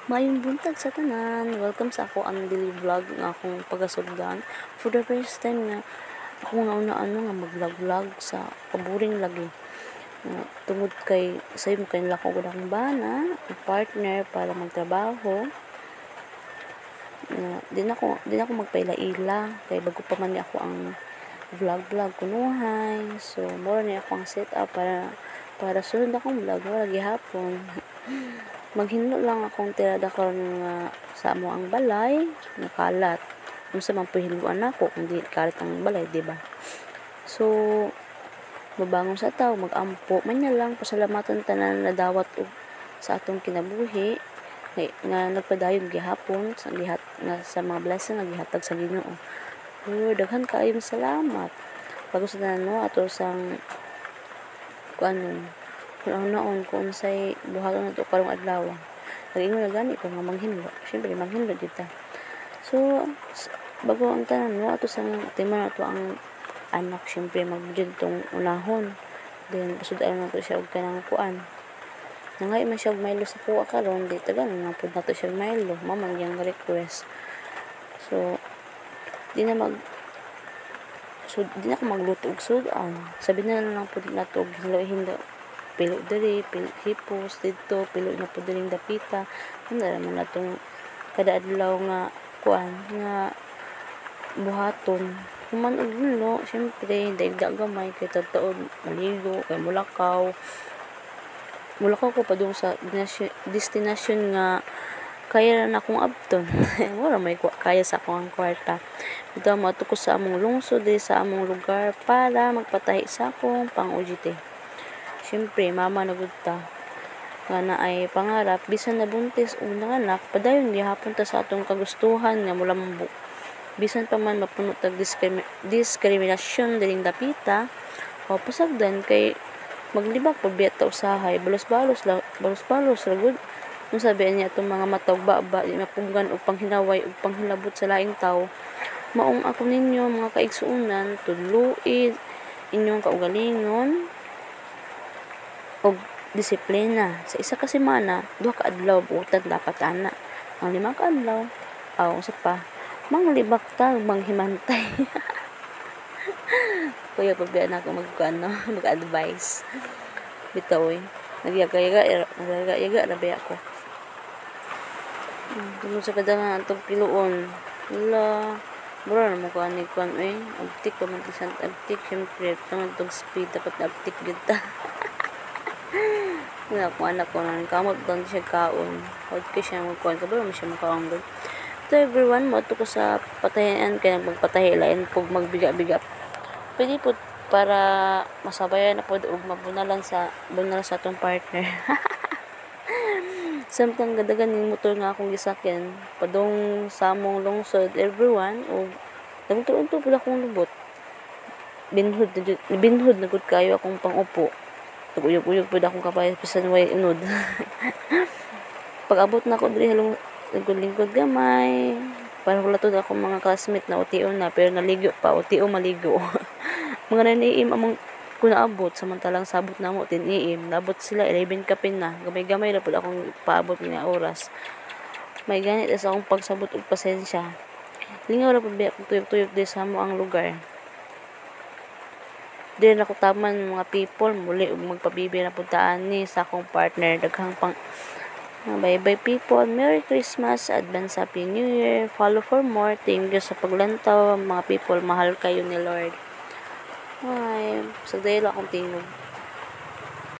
Maayong buntag sa tanan. Welcome sa ako ang daily vlog nga akong pagasugdan. For the first time nga ako nga una-ano nga mag-vlog sa kaburing lagi. Tungod kay sayo kay lako gud akong bana, partner para magtrabaho. Di na ako magpaila-ila kay bago pa man ni ako ang vlog kunuhay. So mura ni ako ang setup para sunod akong vlog wala gihapon. Maghinlo lang akong tirada karon nga sa amo ang balay nakalat unsa man pahiluan nako kung di kalat ang balay, di ba? So mabangon sa tawo magampo man lang pasalamatan tanan na dawat sa atong kinabuhi nga nagpadayon gihapon sa gihat nga sa mga blessing nga gihatag sa Ginoo. Daghan kaayo salamat bago sa tanan no ato sang kuanon kung naon kung unsay buhaton nato karong adlaw. Nag-ingon na gani ko nga manghinlo. Siyempre manghinlo kita. So bago ang tanan no ato sang tema nato ang anak siyempre magbudget tong unahon. Then pasudan nato siya og kanang kuan. Nangay man siya og Milo sa kuha karon di tagan na pud nato siya Milo. Mamang yang request. So di na ko magluto og sudan. Sabi na lang pud nato og hinlo pilo diri, pilo hipos dito, pilo na po diring dapita. Ano naman na itong kada adlaw nga kuan nga buhaton. Kuman og hinlo, syempre daigda gamay kay tataod maligo kay mulakaw. Mulakaw ko pa dong sa destination nga kaya na akong abton. Wala may kaya sa akong kwarta. Ito mato ko sa among lungsod sa among lugar para magpatahi sa akong pang-UGT. Siyempre, mama na gud ta nga na ay pangarap bisan na buntis o nanganak padayon gihapon ta sa atong kagustuhan nga mulambok. Bisan pa man mapuno tag diskriminasyon diring dapita o pasagdan kay maglibak pud biya ta usahay balos-balos ra gud. Kung sabihan niya itong mga matawag baba di mapunggan o panghinaway o panghilabot sa laing tao maong ako ninyo mga kaigsuunan tudluin inyong kaugalingon og disiplina sa isa ka semana 2 ka adlaw buutan dapat ana ang 5 ka adlaw usa pa manglibak ta manghimantay. Kuya pagbiya na ako mag-advise bitaw nagyaga-yaga rabi ako tungod sa kadang atong piluon wala mura na mo ko ani kuan abtik pa man isang abtik syempre tungod tong speed dapat abtik gid ta. Nga kung anak ko nang kamot doon siya kaon. Huwag ko siya magkuhan. Kabalo mo siya makaon doon. So everyone, mato ko sa patahian kaya magpatahi lain pag magbiga-biga. Pwede po para masabayan na po o mabunalan sa atong partner. Samtang gadagan yung motor nga akong gisakyan. Padong samong lungsod everyone o nagtuon to pala akong lubot. Binhod na gud kayo akong pangupo. Uyog-uyog po akong kapay pisan way unod. Pag-abot na ko diri halong lingkod gamay para wala to ako mga classmate na UTO na pero naligo pa UTO maligo. Mga naniim among kun naabot samantalang sabot na mo 10 AM nabot sila 11 kapin na gamay-gamay ra pud akong paabot nga oras. May ganit sa akong pagsabot og pasensya. Lingaw ra pud akong tuyok-tuyok di sa mo ang lugar. Di na ko taman mga people muli ug magpabibi na puntaan ni sa akong partner daghang pang bye people, Merry Christmas, Advance Happy New Year, follow for more, thank you sa paglantaw mga people, mahal kayo ni Lord. Ay, sagday lang akong tingog.